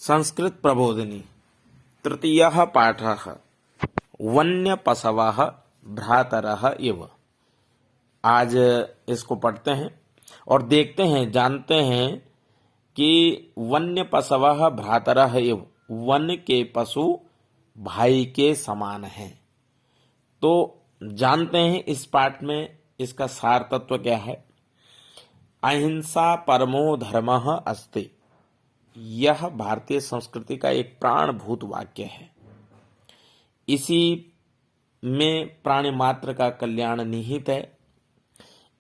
संस्कृत प्रबोधिनी तृतीयः पाठः वन्य पशवः भ्रातरः इव। आज इसको पढ़ते हैं और देखते हैं, जानते हैं कि वन्य पशवः भ्रातरः इव, वन के पशु भाई के समान हैं। तो जानते हैं इस पाठ में इसका सार तत्व क्या है। अहिंसा परमो धर्मः अस्ति, यह भारतीय संस्कृति का एक प्राणभूत वाक्य है। इसी में प्राणी मात्र का कल्याण निहित है।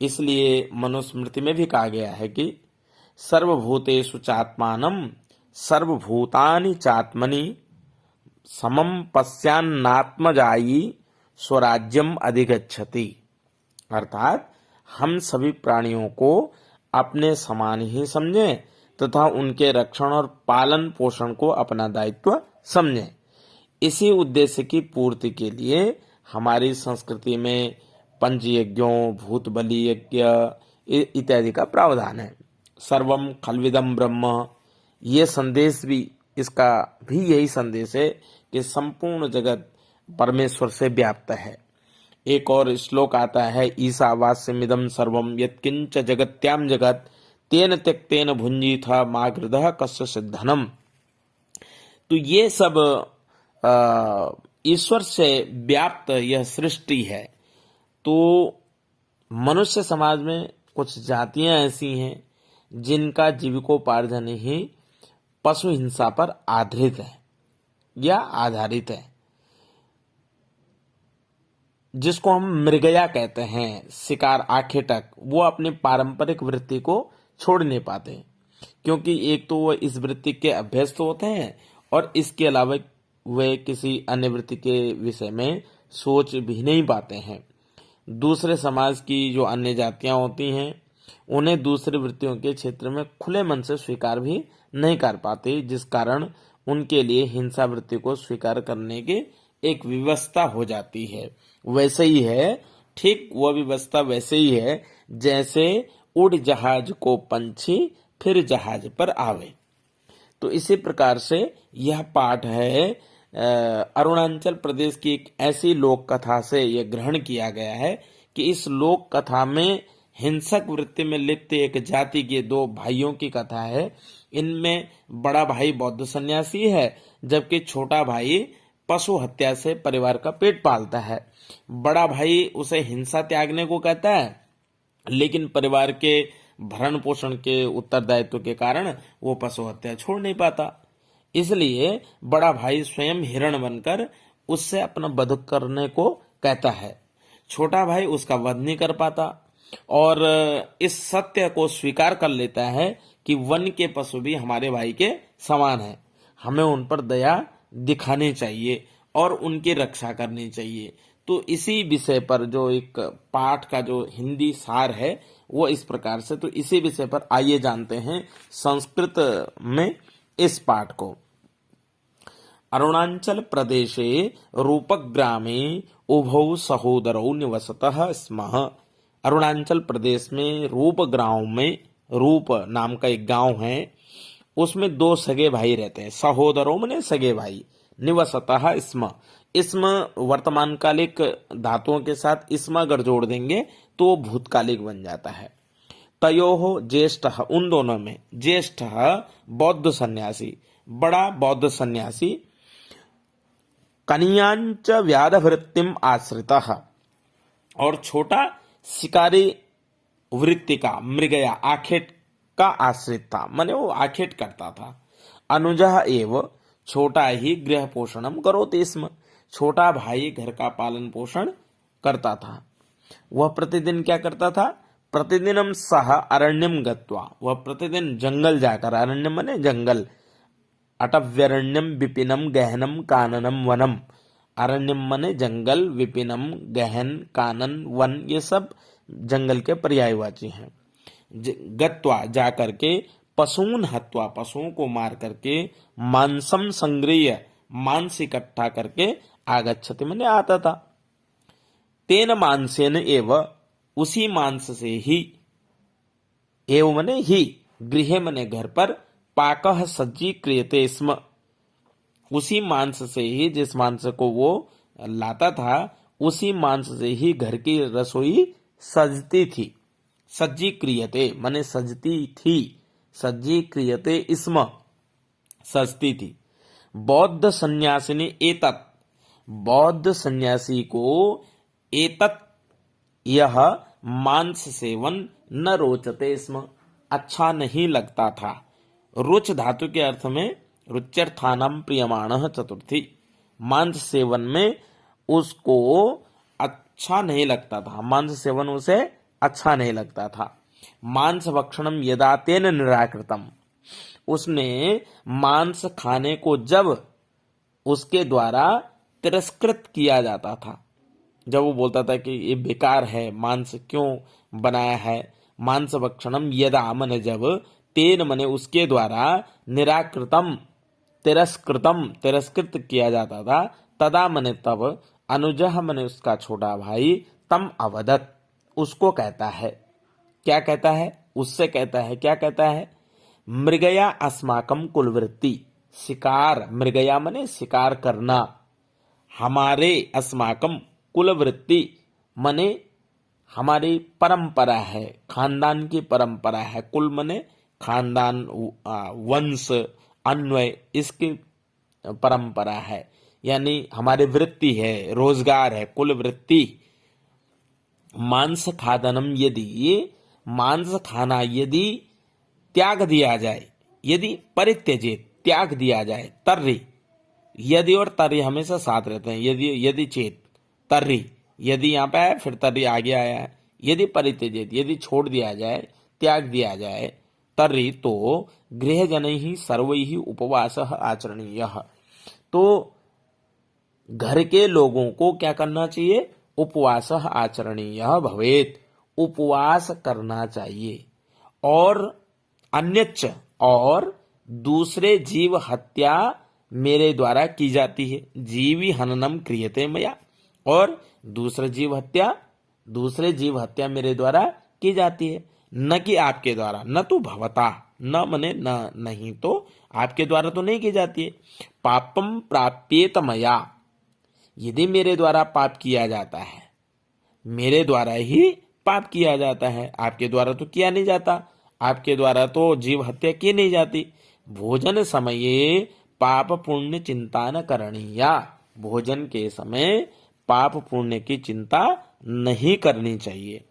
इसलिए मनुस्मृति में भी कहा गया है कि सर्वभूतेषु चात्मानं सर्वभूतानि चात्मनि समं पश्यान्नात्मजायी स्वराज्यम अधिगच्छति। अर्थात हम सभी प्राणियों को अपने समान ही समझें तथा उनके रक्षण और पालन पोषण को अपना दायित्व समझें। इसी उद्देश्य की पूर्ति के लिए हमारी संस्कृति में पंचयज्ञों, भूत बलि यज्ञ इत्यादि का प्रावधान है। सर्वम खल्विदम ब्रह्म, ये संदेश भी, इसका भी यही संदेश है कि संपूर्ण जगत परमेश्वर से व्याप्त है। एक और श्लोक आता है, ईशावास्यमिदं सर्वम यत्किंच जगत्याम जगत तेन त्यक्तेन भुंजीथ मागृधः कस्य सिद्धनम। तो ये सब ईश्वर से व्याप्त यह सृष्टि है। तो मनुष्य समाज में कुछ जातियां ऐसी हैं जिनका जीविकोपार्जन ही पशु हिंसा पर आधारित है या आधारित है, जिसको हम मृगया कहते हैं, शिकार आखेटक। वो अपनी पारंपरिक वृत्ति को छोड़ नहीं पाते, क्योंकि एक तो वो इस वृत्ति के अभ्यस्त होते हैं और इसके अलावा वे किसी अन्य वृत्ति के विषय में सोच भी नहीं पाते हैं। दूसरे समाज की जो अन्य जातियां होती हैं उन्हें दूसरी वृत्तियों के क्षेत्र में खुले मन से स्वीकार भी नहीं कर पाते, जिस कारण उनके लिए हिंसा वृत्ति को स्वीकार करने की एक व्यवस्था हो जाती है। वैसे ही है, ठीक वह व्यवस्था वैसे ही है जैसे उड़ जहाज को पंछी फिर जहाज पर आवे। तो इसी प्रकार से यह पाठ है अरुणाचल प्रदेश की एक ऐसी लोक कथा से यह ग्रहण किया गया है कि इस लोक कथा में हिंसक वृत्ति में लिप्त एक जाति के दो भाइयों की कथा है। इनमें बड़ा भाई बौद्ध सन्यासी है, जबकि छोटा भाई पशु हत्या से परिवार का पेट पालता है। बड़ा भाई उसे हिंसा त्यागने को कहता है, लेकिन परिवार के भरण पोषण के उत्तरदायित्व के कारण वो पशु हत्या छोड़ नहीं पाता। इसलिए बड़ा भाई स्वयं हिरण बनकर उससे अपना वध करने को कहता है। छोटा भाई उसका वध नहीं कर पाता और इस सत्य को स्वीकार कर लेता है कि वन के पशु भी हमारे भाई के समान है, हमें उन पर दया दिखानी चाहिए और उनकी रक्षा करनी चाहिए। तो इसी विषय पर जो एक पाठ का जो हिंदी सार है वो इस प्रकार से, तो इसी विषय पर आइए जानते हैं संस्कृत में इस पाठ को। अरुणाचल प्रदेशे रूपग्रामे उभौ सहोदरौ निवसतः स्मः। अरुणाचल प्रदेश में रूप गांव में, रूप नाम का एक गांव है, उसमें दो सगे भाई रहते हैं। सहोदरों में सगे भाई, निवसतः स्म, इसम वर्तमान कालिक धातुओं के साथ इसम अगर जोड़ देंगे तो वो भूतकालिक बन जाता है। तयोः ज्येष्ठः, उन दोनों में ज्येष्ठः बौद्ध सन्यासी, बड़ा बौद्ध सन्यासी, कनियांच व्याधवृत्तिम आश्रितः, और छोटा शिकारी वृत्ति का, मृगया आखेट का आश्रित था, माने वो आखेट करता था। अनुजः एव, छोटा ही गृह पोषणम करोति स्म, छोटा भाई घर का पालन पोषण करता था। वह प्रतिदिन क्या करता था? प्रतिदिनम सह अरण्यम गत्वा, वह प्रतिदिन जंगल जाकर, अरण्य माने जंगल, अटव्यरण्यम विपिनम गहनम काननम वनम, अरण्यम माने जंगल, विपिनम गहन, कानन, वन, ये सब जंगल के पर्यायवाची हैं। गत्वा जा करके, पशून हत्वा, पशुओं को मार करके, मांसम संग्रह्य, मांस इकट्ठा करके, आगच्छति माने आता था। तेन मांसेन एव, उसी मांस से ही, एव माने ही, गृह माने घर पर, पाकः सज्जी क्रियते स्म, उसी मांस से ही, जिस मांस को वो लाता था उसी मांस से ही घर की रसोई सजती थी। सज्जी क्रियते माने सजती थी, सज्जी क्रियते स्म सजती थी। बौद्ध सन्यासिनी एतत्, बौद्ध सन्यासी को एतत् यह मांस सेवन न रोचते स्म अच्छा नहीं लगता था। रुच धातु के अर्थ में रुच्यर्थानम प्रियमाणः चतुर्थी, मांस सेवन में उसको अच्छा नहीं लगता था, मांस सेवन उसे अच्छा नहीं लगता था। मांस भक्षणम यदा तेन निराकृतम, उसने मांस खाने को जब उसके द्वारा तिरस्कृत किया जाता था, जब वो बोलता था कि ये बेकार है, मांस क्यों बनाया है। मांस भक्षणम यदा मने जब, तेन मने उसके द्वारा, निराकृतम तिरस्कृतम तिरस्कृत किया जाता था, तदा मने तब, अनुजः मने उसका छोटा भाई, तम अवदत उसको कहता है। क्या कहता है? उससे कहता है। क्या कहता है? मृगया अस्माकम कुलवृत्ति, शिकार, मृगया मने शिकार करना, हमारे, अस्माकम कुलवृत्ति मने हमारी परंपरा है, खानदान की परंपरा है। कुल मने खानदान, वंश, अन्वय, इसकी परंपरा है, यानी हमारी वृत्ति है, रोजगार है, कुल वृत्ति। मांस खादनम यदि, मांस खाना यदि त्याग दिया जाए, यदि परित्यजेत त्याग दिया जाए, तर्री, यदि और तर्री हमेशा साथ रहते हैं, यदि यदि चेत, तर्री, यदि यहाँ पे है फिर तर्री आगे आया है। यदि परित्यजेत यदि छोड़ दिया जाए, त्याग दिया जाए, तर्री तो गृहजनैः सर्वैः उपवासः आचरणीयः, तो घर के लोगों को क्या करना चाहिए? उपवासः आचरणीयः भवेत्, उपवास करना चाहिए। और अन्यच्च, और दूसरे जीव हत्या मेरे द्वारा की जाती है, जीवी हननम क्रियते मया, और दूसरे जीव हत्या मेरे द्वारा की जाती है, न कि आपके द्वारा, न तो भवता, न मने न नहीं तो आपके द्वारा तो नहीं की जाती है। पापम प्राप्येत मया, यदि मेरे द्वारा पाप किया जाता है, मेरे द्वारा ही पाप किया जाता है, आपके द्वारा तो किया नहीं जाता, आपके द्वारा तो जीव हत्या की नहीं जाती। भोजन समये पाप पुण्य चिंता न करणीया, भोजन के समय पाप पुण्य की चिंता नहीं करनी चाहिए।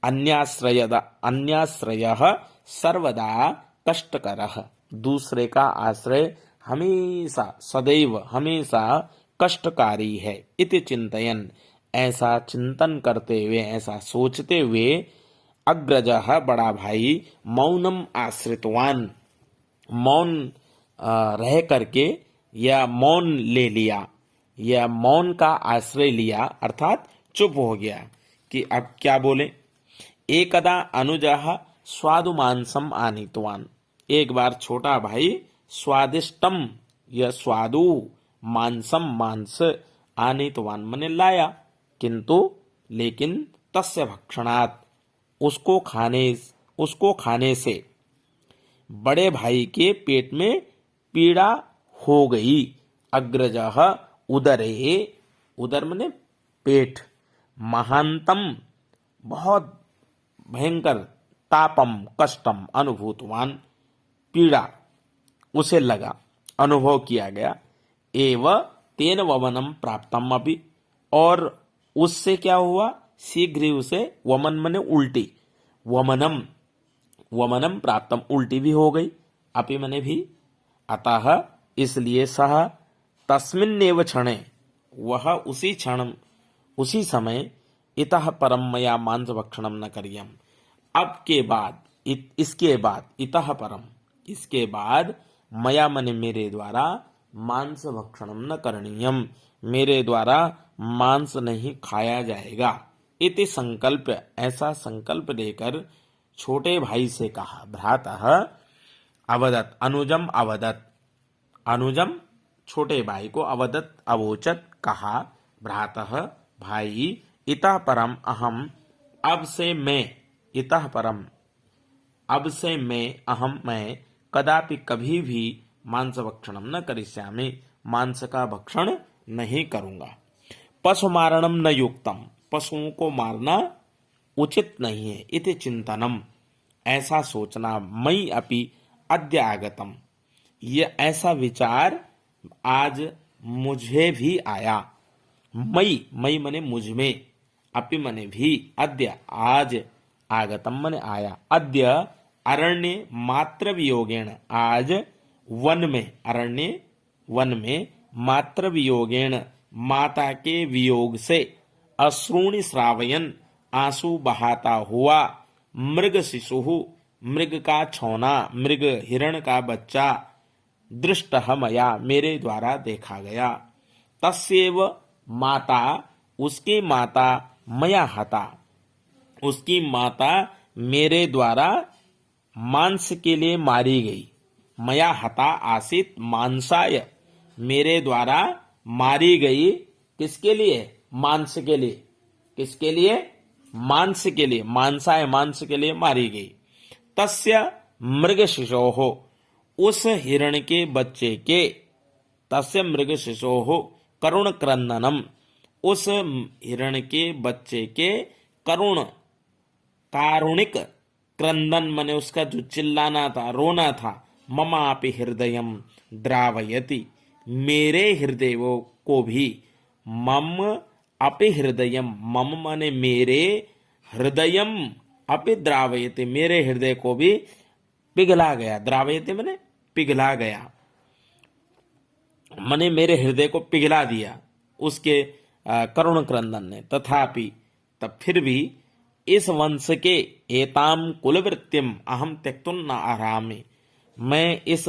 अन्याश्रयः सर्वदा कष्टकरः, दूसरे का आश्रय हमेशा, सदैव, हमेशा कष्टकारी है। इति चिंतयन, ऐसा चिंतन करते हुए, ऐसा सोचते हुए, अग्रजः बड़ा भाई, मौनम आश्रितवान, मौन रह करके या मौन ले लिया, या मौन का आश्रय लिया, अर्थात चुप हो गया कि अब क्या बोले। एकदा अनुजः स्वादु मांसम आनीतवान, एक बार छोटा भाई स्वादिष्टम या स्वादु मांसम मांस आनीतवान मने लाया, किंतु लेकिन तस्य भक्षणात् उसको खाने से बड़े भाई के पेट में पीड़ा हो गई। अग्रजः उदरे, उदर मने पेट, महांतम बहुत भयंकर, तापम कष्टम अनुभूतवान, पीड़ा उसे लगा, अनुभव किया गया। एव तेन वमनम प्राप्तम अभी, और उससे क्या हुआ? शीघ्र ही उसे, वमन मने उल्टी, वमनम प्राप्तम उल्टी भी हो गई, अपि मने भी। अतः इसलिए सह तस्मिन्नेव क्षणे, वह उसी क्षण, उसी समय, इतः परम मया मांस भक्षणम न करियम, अब के बाद, इसके बाद, इतः परम इसके बाद, मया मने मेरे द्वारा, मांस भक्षणम न करणीयम मेरे द्वारा मांस नहीं खाया जाएगा। इति संकल्प, ऐसा संकल्प लेकर छोटे भाई से कहा। भ्रातः अवदत, अनुजम अवदत, अनुजम छोटे भाई को, अवदत अवोचत कहा। भ्रातः भाई, इतः परम अहम, अब से मैं, इतः परम अब से मैं, अहम मैं, कदापि कभी भी मांस भक्षणम न करिष्यामि, मांस का भक्षण नहीं करूंगा। पशु मारणम न युक्तम, पशुओं को मारना उचित नहीं है। इति चिंतनम, ऐसा सोचना, मई अपि अद्य आगतम, ये ऐसा विचार आज मुझे भी आया। मई, मई मने मुझ में, अपि मने भी, अद्य आज, आगतम मने आया। अद्य अरण्य मात्र वियोगेण, आज वन में, अरण्य वन में, मात्र वियोगेण माता के वियोग से, अश्रूणि श्रावयन आंसू बहाता हुआ, मृग शिशु, मृग का छौना, मृग हिरण का बच्चा, दृष्टः मया, मेरे द्वारा देखा गया। तस्यैव माता, उसकी माता, मया हता, उसकी माता मेरे द्वारा मांस के लिए मारी गई। मया हता आसीत मांसाय, मेरे द्वारा मारी गई, किसके लिए? मांस के लिए। किसके लिए? मांस के लिए, मांसाय, मांस के लिए मारी गई। तस्य मृग शिशोः, उस हिरण के बच्चे के, तस्य मृग शिशोः करुण क्रंदनम, उस हिरण के बच्चे के करुण, कारुणिक क्रंदन मने उसका जो चिल्लाना था, रोना था, ममापि हृदयम द्रावयति, मेरे हृदय को भी, मम अपि हृदयम, मम मने मेरे, हृदयम अपि द्रावयति, मेरे हृदय को भी पिघला गया। द्रावयति मने पिघला गया, मने मेरे हृदय को पिघला दिया उसके करुण क्रंदन ने। तथापि, तब फिर भी, इस वंश के एताम कुलवृत्तिम अहम त्यक्तुं न अर्हामि, मैं इस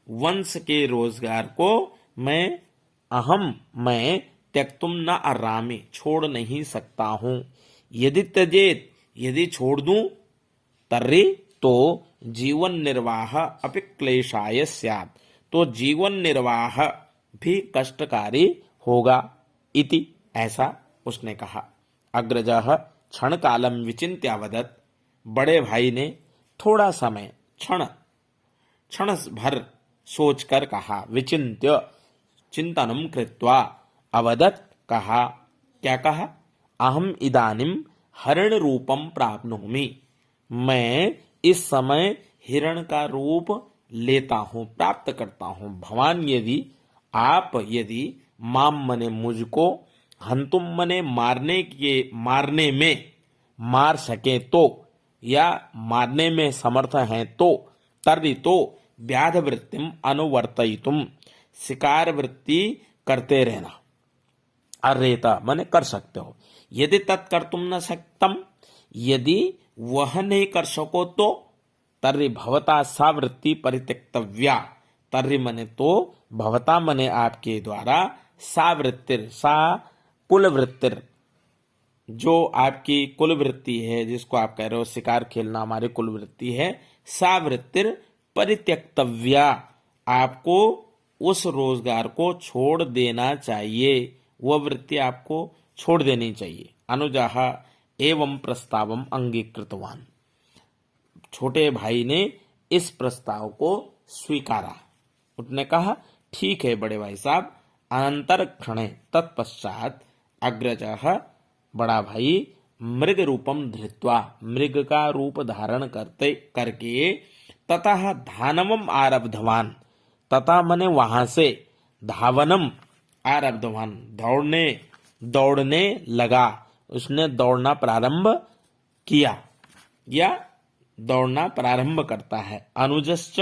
वंश के रोजगार को मैं त्यक्तुम न अर्हामि, छोड़ नहीं सकता हूं। यदि त्यजेत, यदि छोड़ दूं, तर्हि तो जीवन निर्वाह अपि क्लेशाय स्यात्, तो जीवन निर्वाह भी कष्टकारी होगा। इति, ऐसा उसने कहा। अग्रजः क्षण कालम विचिन्त्य अवदत्, बड़े भाई ने थोड़ा समय, क्षण भर सोचकर कहा। विचिन्त्य, चिंतनम कृत्वा, अवदत्, कहा। क्या कहा? अहम इदानीम हरिण रूपम प्राप्नोमि, मैं इस समय हिरण का रूप लेता हूं, प्राप्त करता हूं। भवान यदि, आप यदि, माम मने मुझको, हंतुम मने मारने में, मार सके तो, या मारने में समर्थ हैं तो, तर्हि तो व्याध वृत्तिम अनुवर्तयितुम, शिकार वृत्ति करते रहना। अर्रेता मने कर सकते हो। यदि तत्कर्तुम न शक्तम, यदि वह नहीं कर सको तो, तर्हि भवता सा वृत्ति परित्यक्तव्या, तर्हि मने तो, भवता मने आपके द्वारा, सा वृत्तिर, सा कुल वृत्तिर, जो आपकी कुल वृत्ति है, जिसको आप कह रहे हो शिकार खेलना हमारी कुल वृत्ति है, सा वृत्तिर परित्यक्तव्या, आपको उस रोजगार को छोड़ देना चाहिए, वह वृत्ति आपको छोड़ देनी चाहिए। अनुजः एवं प्रस्तावम अंगीकृतवान, छोटे भाई ने इस प्रस्ताव को स्वीकारा। उसने कहा ठीक है बड़े भाई साहब। अनंतर क्षणे, तत्पश्चात, अग्रजः, बड़ा भाई, मृग रूपम धृत्वा, मृग का रूप धारण करके, ततः धानवम आरब्धवान, तथा मने वहां से, धावनम आरब्धवान, दौड़ने लगा, उसने दौड़ना प्रारंभ किया या दौड़ना प्रारंभ करता है। अनुजश्च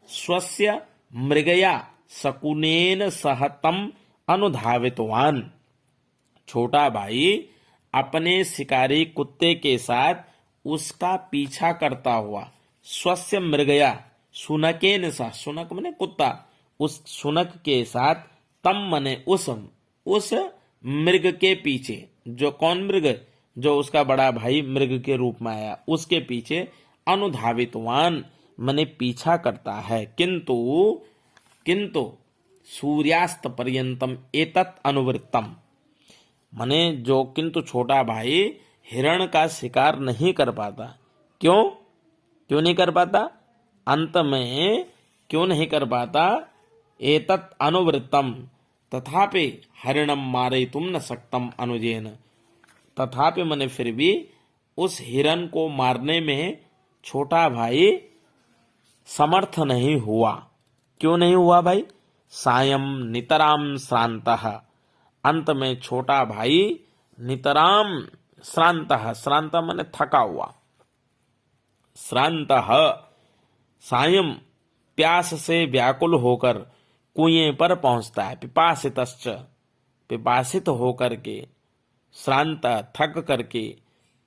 स्वस्य मृगया शकुनेन सह तम अनुधावितवान, छोटा भाई अपने शिकारी कुत्ते के साथ उसका पीछा करता हुआ, स्वस्य मृगया, शुनकेन सह, शुनक मने कुत्ता, उस शुनक के साथ, तम मने उस मृग के पीछे, जो कौन मृग, जो उसका बड़ा भाई मृग के रूप में आया, उसके पीछे, अनुधावितवान मने पीछा करता है। किंतु सूर्यास्त पर्यंतम एतत् अनुवृत्तम, मने जो, किंतु छोटा भाई हिरण का शिकार नहीं कर पाता। क्यों नहीं कर पाता? अंत में क्यों नहीं कर पाता? एतत् अनुवृत्तम तथापि हरिणम मारयितुम न शक्तम अनुजेन। तथापि मैंने फिर भी उस हिरण को मारने में छोटा भाई समर्थ नहीं हुआ। क्यों नहीं हुआ भाई? सायं नितराम श्रांतः। अंत में छोटा भाई नितराम श्रांतः, श्रांत माने थका हुआ, श्रांतः सायं प्यास से व्याकुल होकर कुएं पर पहुंचता है। पिपासितश्च, पिपासित होकर के, श्रांत थक करके,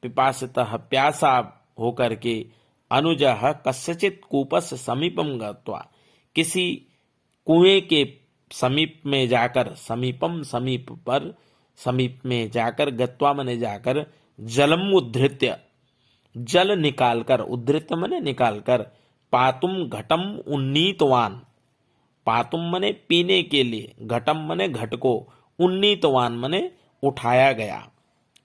पिपासितः प्यासा होकर के, अनुजः कस्यचित कूपस्य समीपम गत्वा, किसी कुएं के समीप में जाकर, समीपम समीप पर, समीप में जाकर, गत्वा मने जाकर, जलम उद्धृत्य, जल निकालकर, उद्धृत्य मने निकालकर, पातुम घटम उन्नीतवान, पातुम मने पीने के लिए, घटम मने घट को, उन्नीतवान मने उठाया गया,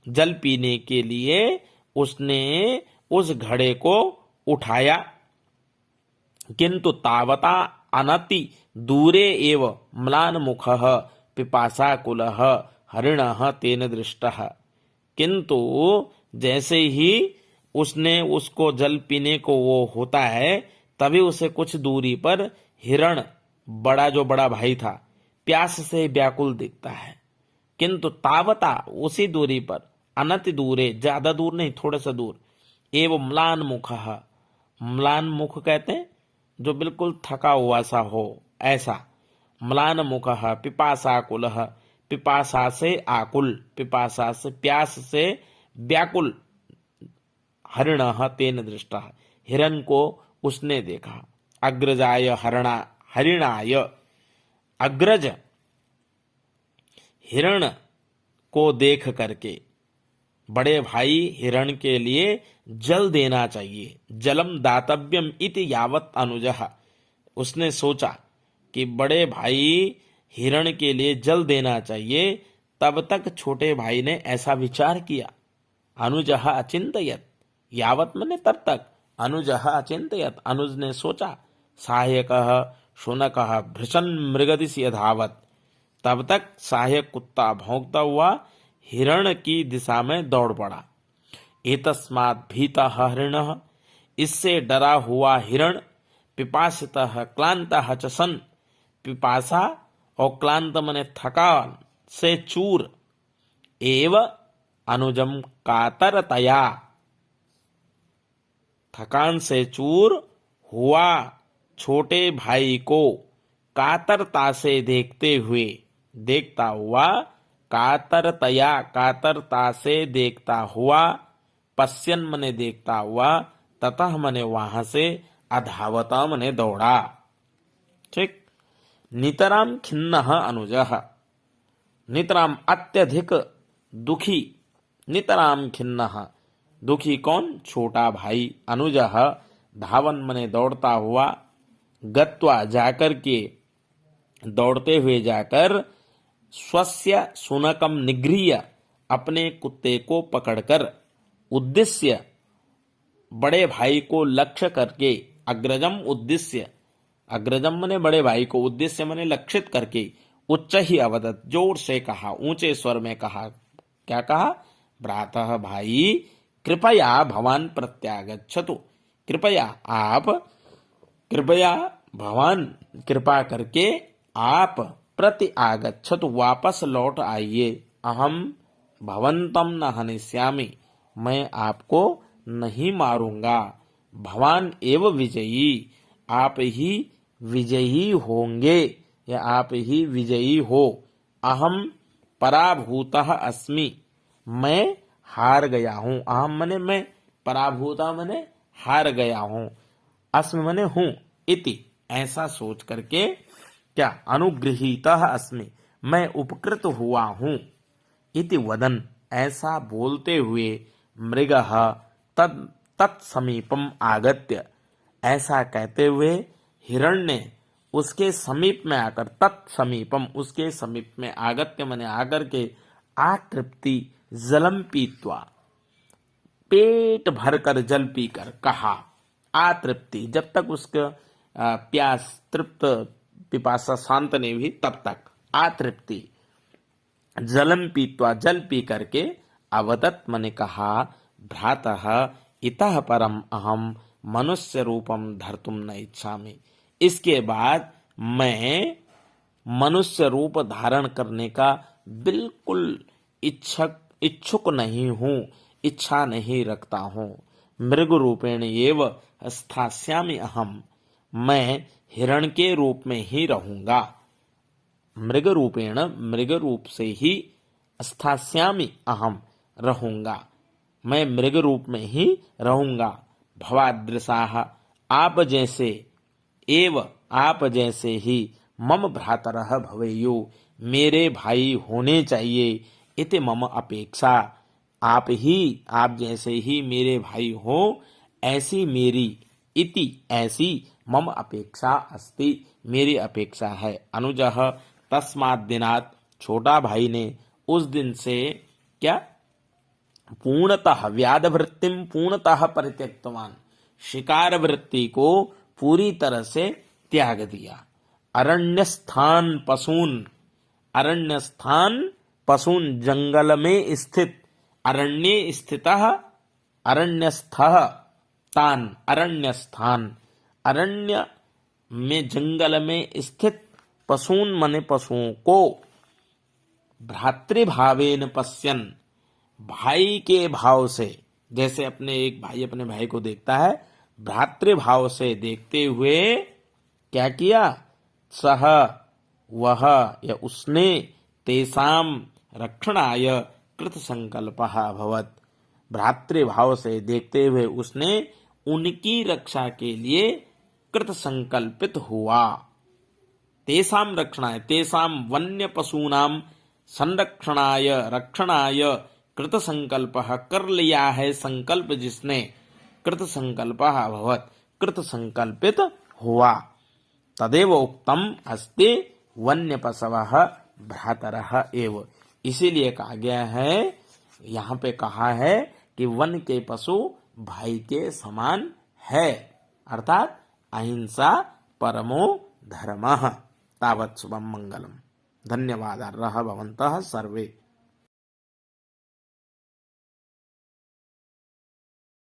जल पीने के लिए उसने उस घड़े को उठाया। किंतु तावता अनति दूरे एव म्लान मुखः पिपासाकुलः हरिणः तेन दृष्टः। किंतु जैसे ही उसने उसको जल पीने को वो होता है, तभी उसे कुछ दूरी पर हिरण, बड़ा जो बड़ा भाई था, प्यास से व्याकुल दिखता है। किंतु तावता, उसी दूरी पर, अनति दूरे, ज्यादा दूर नहीं, थोड़ा सा दूर, एवं म्लान मुखः, म्लान मुख कहते हैं जो बिल्कुल थका हुआ सा हो, ऐसा, म्लान मुखः पिपासाकुलः, पिपासा से आकुल, पिपासा से प्यास से व्याकुल, हरिणः तेन दृष्टः, हिरण को उसने देखा। अग्रजाय हरिणाय, अग्रज हिरण को देख करके, बड़े भाई हिरण के लिए जल देना चाहिए। जलम दातव्यम इति यावत अनुजः, उसने सोचा कि बड़े भाई हिरण के लिए जल देना चाहिए, तब तक छोटे भाई ने ऐसा विचार किया। अनुजः अचिंतयत, यावत मने तब तक, अनुजः अचिंतयत, अनुज ने सोचा। सहायकः शुनकः भृशन् मृगदिशि धावत, तब तक सहायक कुत्ता भौंकता हुआ हिरण की दिशा में दौड़ पड़ा। एतस्मात् भीतः हरिणः, इससे डरा हुआ हिरण, पिपासितः क्लान्तः च सन्, पिपासा और क्लांत मने थकान से चूर, एव अनुजम कातरतया, थकान से चूर हुआ छोटे भाई को कातरता से देखते हुए, देखता हुआ, कातरतया, कातरता से देखता हुआ, पश्यन मने देखता हुआ, ततः मने वहां से, अधावता मने दौड़ा। ठीक। नितराम खिन्नः अनुजः, नितराम अत्यधिक दुखी, नितराम खिन्नः, दुखी कौन? छोटा भाई। अनुजः धावन मने दौड़ता हुआ, गत्वा जाकर के, दौड़ते हुए जाकर, स्वस्य शुनकम निगृह्य, अपने कुत्ते को पकड़कर, उद्देश्य, बड़े भाई को लक्ष्य करके, अग्रजम उद्देश्य, अग्रजम मने बड़े भाई को, उद्देश्य मने लक्षित करके, उच्च ही अवदत, जोर से कहा, ऊंचे स्वर में कहा। क्या कहा? भ्रातः भाई, कृपया भवान प्रत्यागच्छतु, कृपया आप, कृपया भवान, कृपा करके आप, प्रति आगच्छतु, वापस लौट आइए। अहम भवंतम न हनिष्यामि, मैं आपको नहीं मारूंगा। भवान एव विजयी, आप ही विजयी होंगे, या आप ही विजयी हो। अहम पराभूतः अस्मि, मैं हार गया हूं। अहम मने मैं, पराभूता मने हार गया हूं, अस्मि मने हूं, इति, ऐसा सोच करके, क्या? अनुगृहीतः अस्मि, मैं उपकृत हुआ हूं, इति वदन, ऐसा बोलते हुए, मृगः तत्समीपम आगत्य, ऐसा कहते हुए हिरण ने उसके समीप में आकर, तत्समीपम, उसके समीप में, आगत्य मने आकर के, आकृप्ति जलम पीत्वा, पेट भरकर जल पीकर, कहा। आतृप्ति, जब तक उसका प्यास तृप्त पिपासा शांत ने भी तब तक आतृप्ति जलम पीत्वा जल पी करके अवदत मने कहा भ्रातः इतः परम अहम मनुष्य रूपम धर्तुम न इच्छामि। इसके बाद मैं मनुष्य रूप धारण करने का बिल्कुल इच्छुक नहीं हूँ, इच्छा नहीं रखता हूँ। मृग रूपेण एव स्थास्यामि अहम, मैं हिरण के रूप में ही रहूंगा। मृग रूपेण मृग रूप से ही स्थास्यामि अहम रहूंगा, मैं मृग रूप में ही रहूंगा। भवादृशाः आप जैसे एव आप जैसे ही मम भ्रातरः भवेयु मेरे भाई होने चाहिए। इति मम अपेक्षा आप जैसे ही मेरे भाई हो ऐसी मेरी इति ऐसी मम अपेक्षा अस्ति मेरी अपेक्षा है। अनुजः तस्मात् दिनात् छोटा भाई ने उस दिन से क्या पूर्णतः व्याध वृत्तिम पूर्णतः परित्यक्तवान, शिकार वृत्ति को पूरी तरह से त्याग दिया। अरण्य स्थान पशून जंगल में स्थित, अरण्ये स्थितः अरण्यस्थः तान, अरण्य स्थान अरण्य में जंगल में स्थित पशून मने पशुओं को भ्रातृभावेन पश्यन भाई के भाव से, जैसे अपने एक भाई अपने भाई को देखता है भ्रातृभाव से देखते हुए क्या किया, सह वह या उसने तेसाम रक्षणाय कृत संकल्पः अभवत्, भ्रातृभाव से देखते हुए उसने उनकी रक्षा के लिए कृत संकल्पित हुआ। तेसाम रक्षणाय, तेसाम वन्य पशूनाम संरक्षणाय रक्षणाय कृत संकल्पः, कर लिया है संकल्प जिसने, कृत संकल्पः अभवत् कृत संकल्पित हुआ। तदेव उक्तम अस्ति वन्य पशवः भ्रातरः एव, इसीलिए कहा गया है, यहाँ पे कहा है कि वन के पशु भाई के समान है, अर्थात अहिंसा परमो धर्मः। तावत् शुभम मंगलम। धन्यवादाः भवन्तः सर्वे।